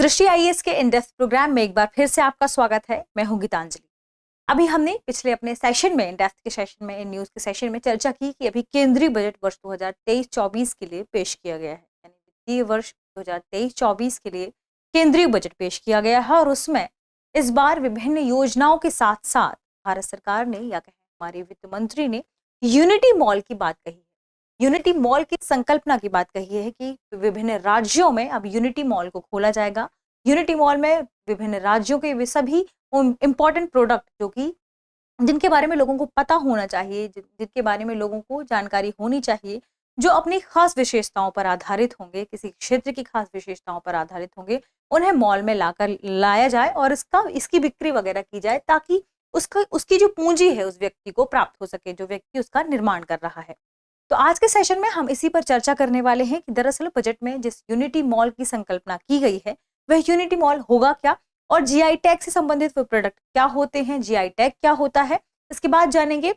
दृष्टि आईएएस के in depth programme में एक बार फिर से आपका स्वागत है। मैं हूं गीतांजलि। अभी हमने पिछले अपने सेशन में, इन डेप्थ के सेशन में, इन न्यूज के सेशन में चर्चा की कि अभी केंद्रीय बजट वर्ष 2023-24 के लिए पेश किया गया है। यानी वित्तीय वर्ष 2023-24 के लिए केंद्रीय बजट पेश किया गया है और उसमें इस बार विभिन्न योजनाओं के साथ साथ भारत सरकार ने, या कहें हमारे वित्त मंत्री ने, यूनिटी मॉल की बात कही है। यूनिटी मॉल की संकल्पना की बात कही है कि विभिन्न राज्यों में अब यूनिटी मॉल को खोला जाएगा। यूनिटी मॉल में विभिन्न राज्यों के वे सभी इंपॉर्टेंट प्रोडक्ट जो कि जिनके बारे में लोगों को पता होना चाहिए, जिनके बारे में लोगों को जानकारी होनी चाहिए, जो अपनी खास विशेषताओं पर आधारित होंगे, किसी क्षेत्र की खास विशेषताओं पर आधारित होंगे, उन्हें मॉल में लाया जाए और इसकी बिक्री वगैरह की जाए, ताकि उसकी जो पूंजी है उस व्यक्ति को प्राप्त हो सके, जो व्यक्ति उसका निर्माण कर रहा है। तो आज के सेशन में हम इसी पर चर्चा करने वाले हैं कि दरअसल बजट में जिस यूनिटी मॉल की संकल्पना की गई है वह यूनिटी मॉल होगा क्या, और जीआई टैग से संबंधित वो प्रोडक्ट क्या होते हैं, जीआई टैग क्या होता है। इसके बाद जानेंगे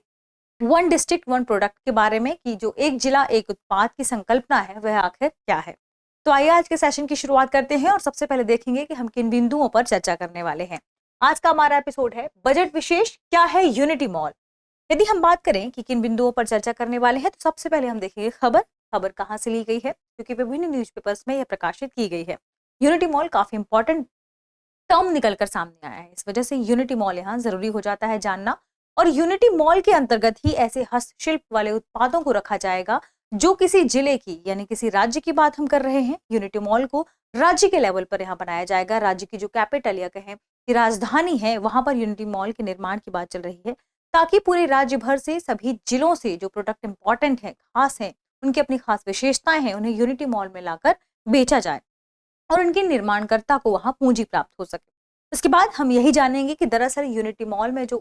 वन डिस्ट्रिक्ट वन प्रोडक्ट के बारे में कि जो एक जिला एक उत्पाद की संकल्पना है वह आखिर क्या है। तो आइए आज के सेशन की शुरुआत करते हैं और सबसे पहले देखेंगे कि हम किन बिंदुओं पर चर्चा करने वाले हैं। आज का हमारा एपिसोड है बजट विशेष क्या है यूनिटी मॉल। यदि हम बात करें कि किन बिंदुओं पर चर्चा करने वाले हैं तो सबसे पहले हम देखेंगे खबर कहां से ली गई है, क्योंकि विभिन्न न्यूज़पेपर्स में यह प्रकाशित की गई है। यूनिटी मॉल काफी इंपॉर्टेंट टर्म निकलकर सामने आया है, इस वजह से यूनिटी मॉल यहाँ जरूरी हो जाता है जानना। और यूनिटी मॉल के अंतर्गत ही ऐसे हस्तशिल्प वाले उत्पादों को रखा जाएगा जो किसी जिले की, यानी किसी राज्य की बात हम कर रहे हैं। यूनिटी मॉल को राज्य के लेवल पर यहाँ बनाया जाएगा। राज्य की जो कैपिटल या कहें कि राजधानी है वहां पर यूनिटी मॉल के निर्माण की बात चल रही है, ताकि पूरे राज्य भर से सभी जिलों से जो प्रोडक्ट इंपॉर्टेंट है, खास है, उनकी अपनी खास विशेषताएं हैं, उन्हें यूनिटी मॉल में लाकर बेचा जाए और उनके निर्माणकर्ता को वहां पूंजी प्राप्त हो सके। इसके बाद हम यही जानेंगे कि दरअसल यूनिटी मॉल में जो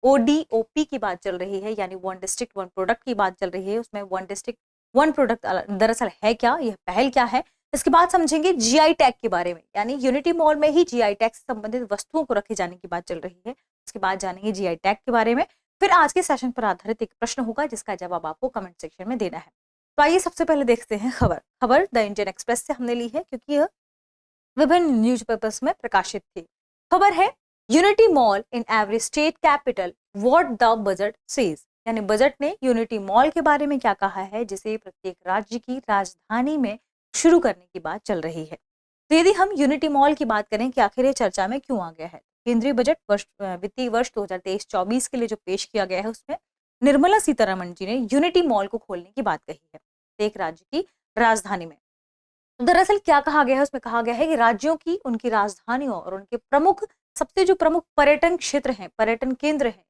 ओडीओपी की बात चल रही है, यानी वन डिस्ट्रिक्ट वन प्रोडक्ट की बात चल रही है, उसमें वन डिस्ट्रिक्ट वन प्रोडक्ट दरअसल है क्या, यह पहल क्या है। इसके बाद समझेंगे जीआई टैग के बारे में, यानी यूनिटी मॉल में ही जीआई टैग से संबंधित वस्तुओं को रखे जाने की बात चल रही है। इसके बाद जानेंगे जीआई टैग के बारे में। फिर आज के सेशन पर आधारित एक प्रश्न होगा जिसका जवाब आपको कमेंट सेक्शन में देना है। तो आइए सबसे पहले देखते हैं खबर द इंडियन एक्सप्रेस से हमने ली है, क्योंकि यह विभिन्न न्यूज़पेपर्स में प्रकाशित थी। खबर है unity mall in every state capital what the budget says, यानी बजट ने यूनिटी मॉल के बारे में क्या कहा है जिसे प्रत्येक राज्य की राजधानी में शुरू करने की बात चल रही है। तो यदि हम यूनिटी मॉल की बात करें कि आखिर ये चर्चा में क्यों आ गया है, केंद्रीय बजट वित्तीय वर्ष 2023-24 के लिए जो पेश किया गया है उसमें निर्मला सीतारमण जी ने यूनिटी मॉल को खोलने की बात कही है एक राज्य की राजधानी में। दरअसल क्या कहा गया है, उसमें कहा गया है कि राज्यों की, उनकी राजधानियों और उनके सबसे जो प्रमुख पर्यटन क्षेत्र हैं, पर्यटन केंद्र हैं,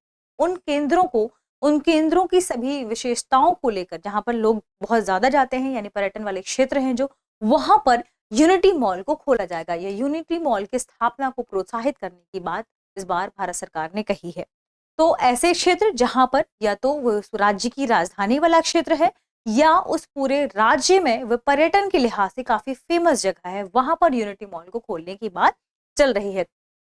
उन केंद्रों की सभी विशेषताओं को लेकर, जहां पर लोग बहुत ज्यादा जाते हैं, यानी पर्यटन वाले क्षेत्र हैं जो, वहां पर यूनिटी मॉल को खोला जाएगा। यह यूनिटी मॉल की स्थापना को प्रोत्साहित करने की बात इस बार भारत सरकार ने कही है। तो ऐसे क्षेत्र जहां पर या तो वो राज्य की राजधानी वाला क्षेत्र है या उस पूरे राज्य में वह पर्यटन के लिहाज से काफी फेमस जगह है, वहां पर यूनिटी मॉल को खोलने की बात चल रही है,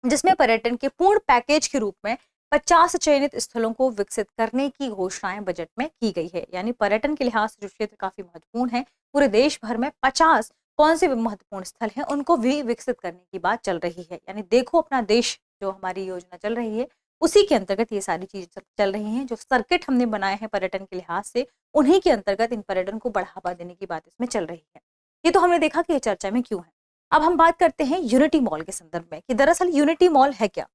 जिसमें पर्यटन के पूर्ण पैकेज के रूप में 50 चयनित स्थलों को विकसित करने की घोषणाएं बजट में की गई है। यानी पर्यटन के लिहाज से जो क्षेत्र काफी महत्वपूर्ण है, पूरे देश भर में 50 कौन से महत्वपूर्ण स्थल हैं उनको भी विकसित करने की बात चल रही है। यानी देखो अपना देश, जो हमारी योजना चल रही है उसी के अंतर्गत ये सारी चीजें चल रही हैं। जो सर्किट हमने बनाए हैं पर्यटन के लिहाज से, उन्हीं के अंतर्गत इन पर्यटन को बढ़ावा देने की बात इसमें चल रही है। ये तो हमने देखा कि ये चर्चा में क्यों है। अब हम बात करते हैं यूनिटी मॉल के संदर्भ में कि दरअसल यूनिटी मॉल है क्या।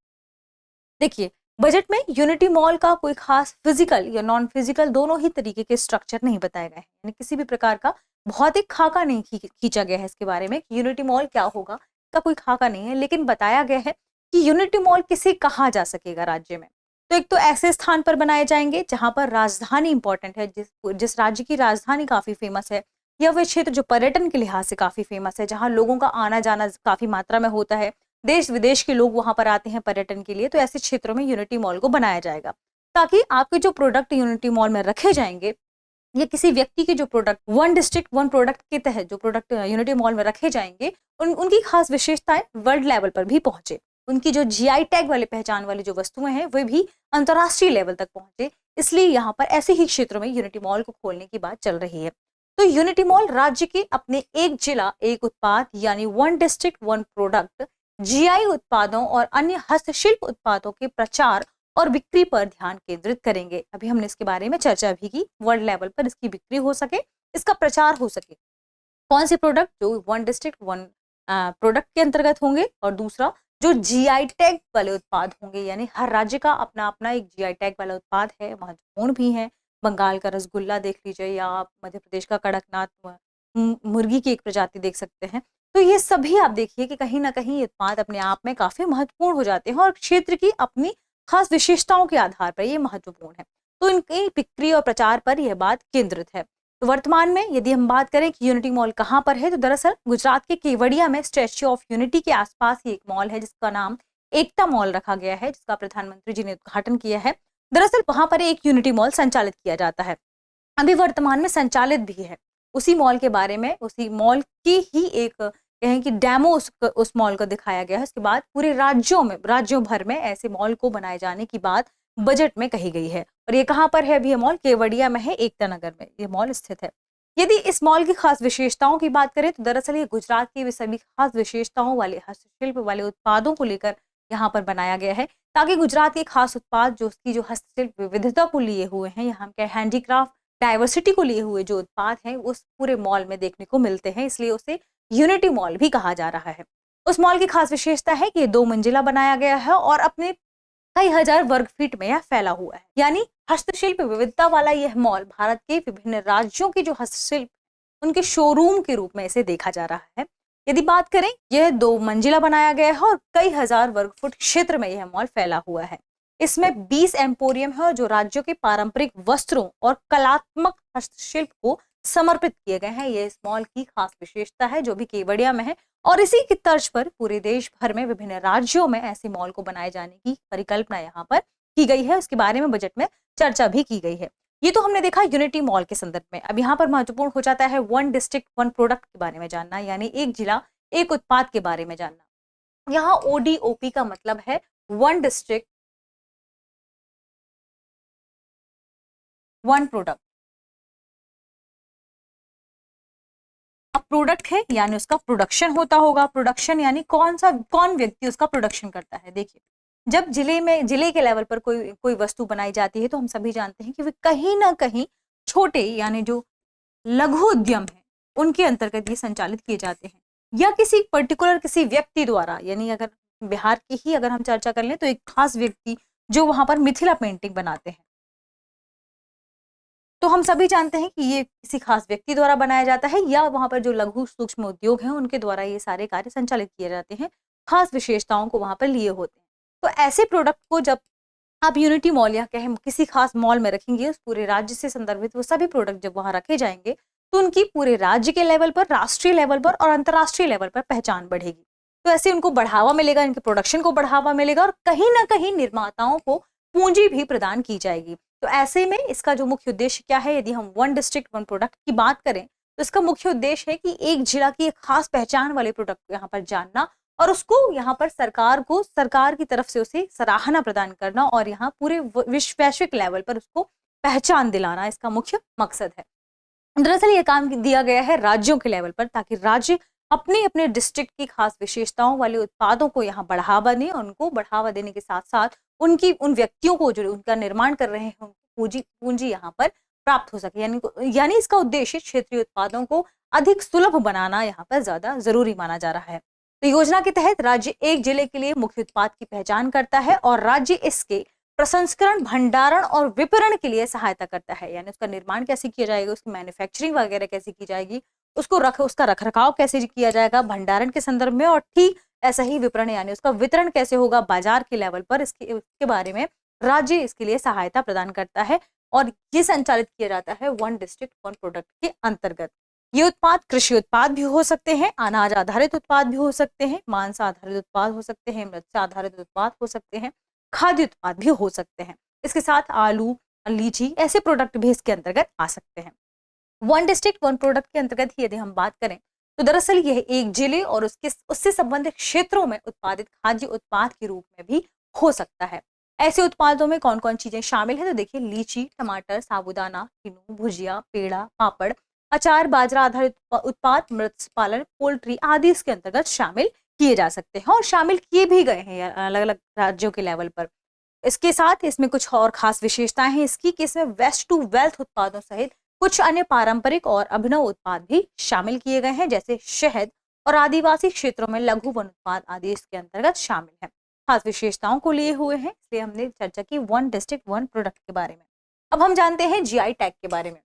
देखिए, बजट में यूनिटी मॉल का कोई खास फिजिकल या नॉन फिजिकल दोनों ही तरीके के स्ट्रक्चर नहीं बताए गए हैं, यानी किसी भी प्रकार का भौतिक खाका नहीं खींचा गया है इसके बारे में कि यूनिटी मॉल क्या होगा, का कोई खाका नहीं है, लेकिन बताया गया है कि यूनिटी मॉल किसे कहा जा सकेगा राज्य में। तो एक तो ऐसे स्थान पर बनाए जाएंगे जहां पर राजधानी इंपॉर्टेंट है, जिस राज्य की राजधानी काफी फेमस है, या वह क्षेत्र जो पर्यटन के लिहाज से काफी फेमस है, जहां लोगों का आना जाना काफी मात्रा में होता है, देश विदेश के लोग वहां पर आते हैं पर्यटन के लिए। तो ऐसे क्षेत्रों में यूनिटी मॉल को बनाया जाएगा ताकि आपके जो प्रोडक्ट यूनिटी मॉल में रखे जाएंगे या किसी व्यक्ति के जो product one district one product के तहत जो प्रोडक्ट यूनिटी मॉल में रखे जाएंगे, उनकी खास विशेषताएं वर्ल्ड लेवल पर भी पहुंचे, उनकी जो जीआई टैग वाले पहचान वाली जो वस्तुएं हैं वे भी अंतर्राष्ट्रीय लेवल तक पहुंचे। इसलिए यहाँ पर ऐसे ही क्षेत्रों में यूनिटी मॉल को खोलने की बात चल रही है। तो यूनिटी मॉल राज्य के अपने एक जिला एक उत्पाद यानी one district one product GI उत्पादों और अन्य हस्तशिल्प उत्पादों के प्रचार और बिक्री पर ध्यान केंद्रित करेंगे। अभी हमने इसके बारे में चर्चा भी की, वर्ल्ड लेवल पर इसकी बिक्री हो सके, इसका प्रचार हो सके। कौन से प्रोडक्ट जो वन डिस्ट्रिक्ट वन प्रोडक्ट के अंतर्गत होंगे, और दूसरा जो जीआई टैग वाले उत्पाद होंगे, यानी हर राज्य का अपना अपना एक जीआई टैग वाला उत्पाद है, महत्वपूर्ण भी है। बंगाल का रसगुल्ला देख लीजिए, या आप मध्य प्रदेश का कड़कनाथ मुर्गी की एक प्रजाति देख सकते हैं। तो ये सभी आप देखिए कि कहीं ना कहीं ये उत्पाद अपने आप में काफी महत्वपूर्ण हो जाते हैं और क्षेत्र की अपनी खास विशेषताओं के आधार पर ये महत्वपूर्ण है। तो इनकी बिक्री और प्रचार पर यह बात केंद्रित है। तो वर्तमान में यदि हम बात करें कि यूनिटी मॉल कहाँ पर है, तो दरअसल गुजरात के केवड़िया में स्टैच्यू ऑफ यूनिटी के आसपास ही एक मॉल है जिसका नाम एकता मॉल रखा गया है, जिसका प्रधानमंत्री जी ने उद्घाटन किया है। दरअसल वहां पर एक यूनिटी मॉल संचालित किया जाता है, अभी वर्तमान में संचालित भी है। उसी मॉल के बारे में, उसी मॉल की ही एक कहें कि डेमो उस मॉल को दिखाया गया है। उसके बाद पूरे राज्यों भर में ऐसे मॉल को बनाए जाने की बात बजट में कही गई है। और ये कहाँ पर है? अभी ये मॉल केवड़िया में है, एकता नगर में ये मॉल स्थित है। यदि इस मॉल की खास विशेषताओं की बात करें तो दरअसल ये गुजरात की सभी खास विशेषताओं वाले हस्तशिल्प वाले उत्पादों को लेकर यहाँ पर बनाया गया है, ताकि गुजरात के खास उत्पाद जो उसकी जो हस्तशिल्प विविधता को लिए हुए हैं, यहाँ के हैंडीक्राफ्ट डाइवर्सिटी को लिए हुए जो उत्पाद हैं, उस पूरे मॉल में देखने को मिलते हैं, इसलिए उसे यूनिटी मॉल भी कहा जा रहा है। उस मॉल की खास विशेषता है कि ये 2 मंजिला बनाया गया है और अपने कई हजार वर्ग फीट में यह फैला हुआ है। यानी हस्तशिल्प विविधता वाला यह मॉल भारत के विभिन्न राज्यों के जो हस्तशिल्प उनके शोरूम के रूप में इसे देखा जा रहा है। यदि बात करें, यह 2 मंजिला बनाया गया है और कई हजार वर्ग फुट क्षेत्र में यह मॉल फैला हुआ है। इसमें 20 एम्पोरियम है जो राज्यों के पारंपरिक वस्त्रों और कलात्मक हस्तशिल्प को समर्पित किए गए हैं। यह इस मॉल की खास विशेषता है जो भी केवड़िया में है, और इसी की तर्ज पर पूरे देश भर में विभिन्न राज्यों में ऐसे मॉल को बनाए जाने की परिकल्पना यहाँ पर की गई है। उसके बारे में बजट में चर्चा भी की गई है। ये तो हमने देखा यूनिटी मॉल के संदर्भ में। अब यहाँ पर महत्वपूर्ण हो जाता है वन डिस्ट्रिक्ट वन प्रोडक्ट के बारे में जानना, यानी एक जिला एक उत्पाद के बारे में जानना। यहाँ ओडीओपी का मतलब है वन डिस्ट्रिक्ट वन प्रोडक्ट। अब प्रोडक्ट है यानी उसका प्रोडक्शन होता होगा। प्रोडक्शन यानी कौन व्यक्ति उसका प्रोडक्शन करता है। देखिए, जब जिले के लेवल पर कोई वस्तु बनाई जाती है तो हम सभी जानते हैं कि वे कहीं ना कहीं छोटे यानी जो लघु उद्यम है उनके अंतर्गत ये संचालित किए जाते हैं, या किसी पर्टिकुलर किसी व्यक्ति द्वारा। यानी अगर बिहार की ही अगर हम चर्चा कर लें तो एक खास व्यक्ति जो वहां पर मिथिला पेंटिंग बनाते हैं, तो हम सभी जानते हैं कि ये किसी खास व्यक्ति द्वारा बनाया जाता है, या वहां पर जो लघु सूक्ष्म उद्योग हैं उनके द्वारा ये सारे कार्य संचालित किए जाते हैं, खास विशेषताओं को वहां पर लिए होते हैं। तो ऐसे प्रोडक्ट को जब आप यूनिटी मॉल या कहें किसी खास मॉल में रखेंगे, उस पूरे राज्य से संदर्भित वो सभी प्रोडक्ट जब वहां रखे जाएंगे तो उनकी पूरे राज्य के लेवल पर, राष्ट्रीय लेवल पर और अंतर्राष्ट्रीय लेवल पर पहचान बढ़ेगी। तो ऐसे उनको बढ़ावा मिलेगा, इनके प्रोडक्शन को बढ़ावा मिलेगा, और कहीं ना कहीं निर्माताओं को पूंजी भी प्रदान की जाएगी। तो ऐसे में इसका जो मुख्य उद्देश्य क्या है, यदि हम वन डिस्ट्रिक्ट वन प्रोडक्ट की बात करें तो इसका मुख्य उद्देश्य है कि एक जिला की एक खास पहचान वाले प्रोडक्ट को यहाँ पर जानना और उसको यहाँ पर सरकार की तरफ से उसे सराहना प्रदान करना और यहाँ पूरे वैश्विक लेवल पर उसको पहचान दिलाना इसका मुख्य मकसद है। दरअसल ये काम दिया गया है राज्यों के लेवल पर, ताकि राज्य अपने अपने डिस्ट्रिक्ट की खास विशेषताओं वाले उत्पादों को यहाँ बढ़ावा दें, उनको बढ़ावा देने के साथ साथ उन व्यक्तियों को जो उनका निर्माण कर रहे हैं पूंजी यहाँ पर प्राप्त हो सके। यानी इसका उद्देश्य क्षेत्रीय उत्पादों को अधिक सुलभ बनाना यहाँ पर ज्यादा जरूरी माना जा रहा है। तो योजना के तहत राज्य एक जिले के लिए मुख्य उत्पाद की पहचान करता है और राज्य इसके प्रसंस्करण, भंडारण और विपणन के लिए सहायता करता है। यानी उसका निर्माण कैसे किया जाएगा, उसकी मैन्युफैक्चरिंग वगैरह कैसे की जाएगी, उसका रखरखाव कैसे किया जाएगा भंडारण के संदर्भ में, और ठीक ऐसा ही विपणन यानी उसका वितरण कैसे होगा बाजार के लेवल पर, इसके बारे में राज्य इसके लिए सहायता प्रदान करता है। और ये संचालित किया जाता है वन डिस्ट्रिक्ट वन प्रोडक्ट के अंतर्गत। ये उत्पाद कृषि उत्पाद भी हो सकते हैं, अनाज आधारित उत्पाद भी हो सकते हैं, मांस आधारित उत्पाद हो सकते हैं, मत्स्य आधारित उत्पाद हो सकते हैं, खाद्य उत्पाद भी हो सकते हैं। इसके साथ आलू, लीची ऐसे प्रोडक्ट भी इसके अंतर्गत आ सकते हैं। वन डिस्ट्रिक्ट वन प्रोडक्ट के अंतर्गत ही यदि हम बात करें तो दरअसल यह एक जिले और उससे संबंधित क्षेत्रों में उत्पादित खाद्य उत्पाद के रूप में भी हो सकता है। ऐसे उत्पादों में कौन कौन चीजें शामिल है, तो देखिए लीची, टमाटर, साबूदाना, किन्नू, भुजिया, पेड़ा, पापड़, अचार, बाजरा आधारित उत्पाद, मत्स्य पालन, पोल्ट्री आदि इसके अंतर्गत शामिल किए जा सकते हैं और शामिल किए भी गए हैं अलग अलग राज्यों के लेवल पर। इसके साथ इसमें कुछ और खास विशेषताएं हैं इसकी कि इसमें वेस्ट टू वेल्थ उत्पादों सहित कुछ अन्य पारंपरिक और अभिनव उत्पाद भी शामिल किए गए हैं, जैसे शहद और आदिवासी क्षेत्रों में लघु वन उत्पाद आदि इसके अंतर्गत शामिल है। खास विशेषताओं को लिए हुए हैं, इसलिए हमने चर्चा की वन डिस्ट्रिक्ट वन प्रोडक्ट के बारे में। अब हम जानते हैं जीआई टैग के बारे में।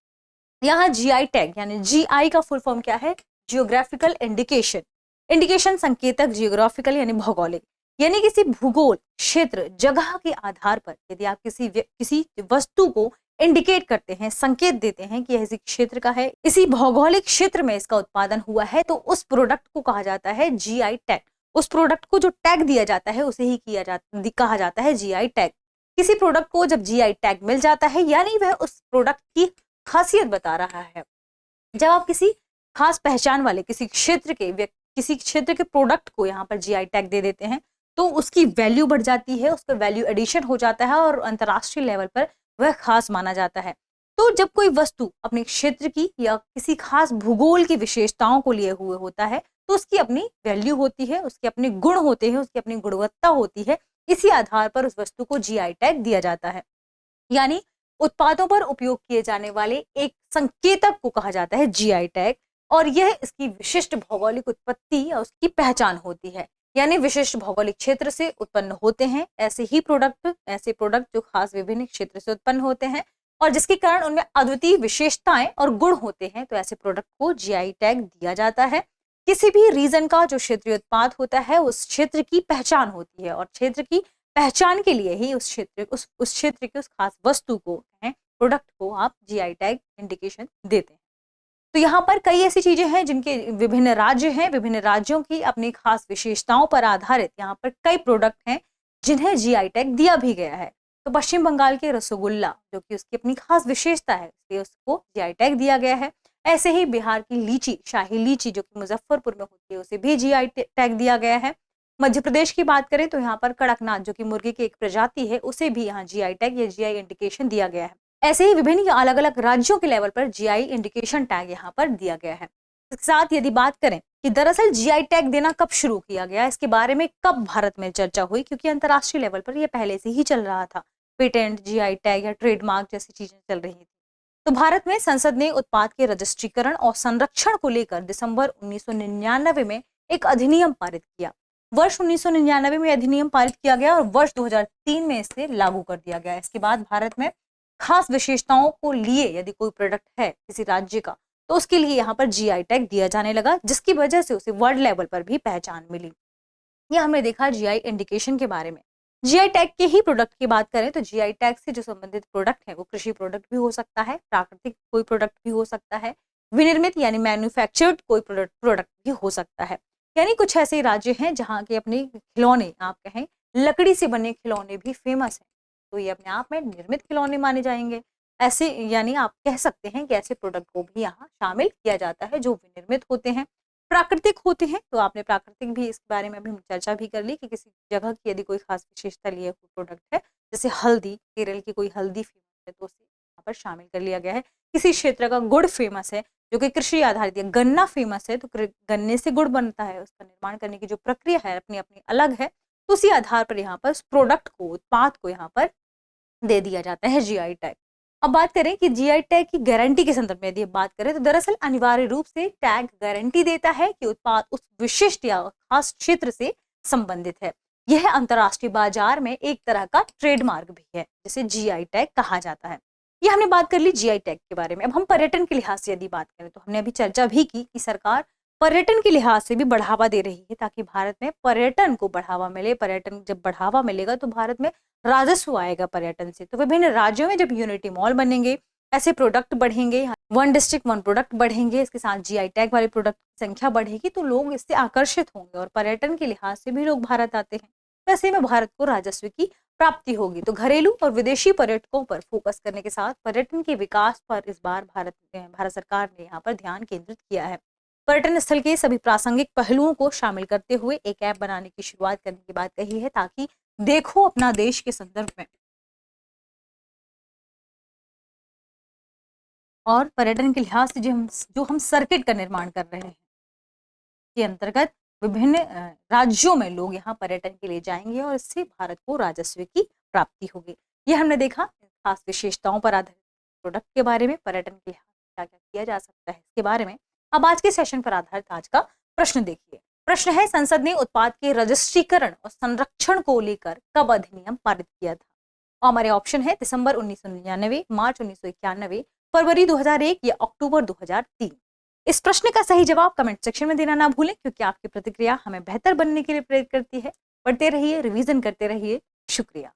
यहाँ जीआई टैग यानी जीआई का फुल फॉर्म क्या है? Geographical indication. इंडिकेशन संकेतक, जियोग्राफिकल यानी भौगोलिक, यानी किसी भूगोल, क्षेत्र, जगह के आधार पर यदि आप किसी वस्तु को इंडिकेट करते हैं, संकेत देते हैं कि यह इसी क्षेत्र का है, इसी भौगोलिक क्षेत्र में इसका उत्पादन हुआ है, तो उस प्रोडक्ट को कहा जाता है जीआई टैग। उस प्रोडक्ट को जो टैग दिया जाता है उसे ही कहा जाता है जीआई टैग। किसी प्रोडक्ट को जब जीआई टैग मिल जाता है यानी वह उस प्रोडक्ट की खासियत बता रहा है। जब आप किसी खास पहचान वाले किसी क्षेत्र के प्रोडक्ट को यहाँ पर जीआई टैग दे देते हैं तो उसकी वैल्यू बढ़ जाती है, उसका वैल्यू एडिशन हो जाता है और अंतर्राष्ट्रीय लेवल पर वह खास माना जाता है। तो जब कोई वस्तु अपने क्षेत्र की या किसी खास भूगोल की विशेषताओं को लिए हुए होता है तो उसकी अपनी वैल्यू होती है, उसके अपने गुण होते हैं, उसकी अपनी गुणवत्ता होती है। इसी आधार पर उस वस्तु को जीआई टैग दिया जाता है। यानी उत्पादों पर उपयोग किए जाने वाले एक संकेतक को कहा जाता है जीआई टैग और यह इसकी विशिष्ट भौगोलिक उत्पत्ति या उसकी पहचान होती है। यानी विशिष्ट भौगोलिक क्षेत्र से उत्पन्न होते हैं ऐसे प्रोडक्ट जो खास विभिन्न क्षेत्र से उत्पन्न होते हैं और जिसके कारण उनमें अद्वितीय विशेषताएं और गुण होते हैं, तो ऐसे प्रोडक्ट को जीआई टैग दिया जाता है। किसी भी रीजन का जो क्षेत्रीय उत्पाद होता है उस क्षेत्र की पहचान होती है और क्षेत्र की पहचान के लिए ही उस क्षेत्र की उस खास वस्तु को, प्रोडक्ट को आप जीआई टैग इंडिकेशन देते हैं। तो यहाँ पर कई ऐसी चीजें हैं जिनके विभिन्न राज्य हैं, विभिन्न राज्यों की अपनी खास विशेषताओं पर आधारित यहाँ पर कई प्रोडक्ट हैं जिन्हें जीआई टैग दिया भी गया है। तो पश्चिम बंगाल के रसगुल्ला जो कि उसकी अपनी खास विशेषता है इसलिए उसको जीआई टैग दिया गया है। ऐसे ही बिहार की लीची, शाही लीची जो कि मुजफ्फरपुर में होती है, उसे भी जीआई टैग दिया गया है। मध्य प्रदेश की बात करें तो यहाँ पर कड़कनाथ जो कि मुर्गी की एक प्रजाति है उसे भी यहाँ जीआई टैग या जीआई इंडिकेशन दिया गया है। ऐसे ही विभिन्न अलग अलग राज्यों के लेवल पर जीआई इंडिकेशन टैग यहाँ पर दिया गया है। इसके साथ यदि बात करें कि दरअसल जीआई टैग देना कब शुरू किया गया, इसके बारे में कब भारत में चर्चा हुई, क्योंकि अंतर्राष्ट्रीय लेवल पर यह पहले से ही चल रहा था। पेटेंट, जीआई टैग या ट्रेडमार्क जैसी चीजें चल रही थी। तो भारत में संसद ने उत्पाद के रजिस्ट्रीकरण और संरक्षण को लेकर दिसंबर 1999 में एक अधिनियम पारित किया। वर्ष 1999 में अधिनियम पारित किया गया और वर्ष 2003 में इसे लागू कर दिया गया। इसके बाद भारत में खास विशेषताओं को लिए यदि कोई प्रोडक्ट है किसी राज्य का तो उसके लिए यहाँ पर जीआई टैग दिया जाने लगा, जिसकी वजह से उसे वर्ल्ड लेवल पर भी पहचान मिली। यह हमने देखा जीआई इंडिकेशन के बारे में। जीआई टैग के ही प्रोडक्ट की बात करें तो जीआई टैग से जो संबंधित प्रोडक्ट है वो कृषि प्रोडक्ट भी हो सकता है, प्राकृतिक कोई प्रोडक्ट भी हो सकता है, विनिर्मित यानी मैन्युफैक्चर्ड कोई प्रोडक्ट भी हो सकता है। यानी कुछ ऐसे राज्य हैं जहाँ के अपने खिलौने, आप कहें लकड़ी से बने खिलौने भी फेमस हैं, तो ये अपने आप में निर्मित खिलौने माने जाएंगे। ऐसे यानी आप कह सकते हैं कि ऐसे प्रोडक्ट को भी यहाँ शामिल किया जाता है जो विनिर्मित होते हैं, प्राकृतिक होते हैं। तो आपने प्राकृतिक भी इसके बारे में अभी चर्चा भी कर ली कि किसी जगह की यदि कोई खास विशेषता लिए हुए प्रोडक्ट है, जैसे हल्दी, केरल की कोई हल्दी फेमस है तो उसे यहाँ पर शामिल कर लिया गया है। किसी क्षेत्र का गुड़ फेमस है जो कि कृषि आधारित है, गन्ना फेमस है तो गन्ने से गुड़ बनता है, उसका निर्माण करने की जो प्रक्रिया है अपनी अपनी अलग है, तो उसी आधार पर यहाँ पर उस प्रोडक्ट को, उत्पाद को यहाँ पर दे दिया जाता है जीआई टैग। अब बात करें कि जीआई टैग की गारंटी के संदर्भ में यदि बात करें तो दरअसल अनिवार्य रूप से टैग गारंटी देता है कि उत्पाद उस विशिष्ट या खास क्षेत्र से संबंधित है। यह अंतर्राष्ट्रीय बाजार में एक तरह का ट्रेडमार्क भी है जिसे जीआई टैग कहा जाता है। ये हमने बात कर ली जीआई टैग के बारे में। अब हम पर्यटन के लिहाज से यदि बात करें तो हमने अभी चर्चा भी की कि सरकार पर्यटन के लिहाज से भी बढ़ावा दे रही है ताकि भारत में पर्यटन को बढ़ावा मिले। पर्यटन जब बढ़ावा मिलेगा तो भारत में राजस्व आएगा पर्यटन से। तो विभिन्न राज्यों में जब यूनिटी मॉल बनेंगे, ऐसे प्रोडक्ट बढ़ेंगे, वन डिस्ट्रिक्ट वन प्रोडक्ट बढ़ेंगे, इसके साथ जीआई टैग वाले प्रोडक्ट की संख्या बढ़ेगी तो लोग इससे आकर्षित होंगे और पर्यटन के लिहाज से भी लोग भारत आते हैं। वैसे में भारत को राजस्व की प्राप्ति होगी। तो घरेलू और विदेशी पर्यटकों पर फोकस करने के साथ पर्यटन के विकास पर इस बार भारत सरकार ने यहाँ पर ध्यान केंद्रित किया है। पर्यटन स्थल के सभी प्रासंगिक पहलुओं को शामिल करते हुए एक ऐप बनाने की शुरुआत करने की बात कही है ताकि देखो अपना देश के संदर्भ में और पर्यटन के लिहाज से जो हम सर्किट का निर्माण कर रहे हैं के अंतर्गत विभिन्न राज्यों में लोग यहाँ पर्यटन के लिए जाएंगे और इससे भारत को राजस्व की प्राप्ति होगी। ये हमने देखा खास विशेषताओं पर आधारित प्रोडक्ट के बारे में, पर्यटन के लिहाज से क्या क्या किया जा सकता है इसके बारे में। अब आज के सेशन पर आधारित आज का प्रश्न देखिए। प्रश्न है, संसद ने उत्पाद के रजिस्ट्रीकरण और संरक्षण को लेकर कब अधिनियम पारित किया था? और हमारे ऑप्शन है दिसंबर 1999, मार्च 1991, फरवरी 2001 या अक्टूबर 2003। इस प्रश्न का सही जवाब कमेंट सेक्शन में देना ना भूलें, क्योंकि आपकी प्रतिक्रिया हमें बेहतर बनने के लिए प्रेरित करती है। पढ़ते रहिए, रिवीजन करते रहिए। शुक्रिया।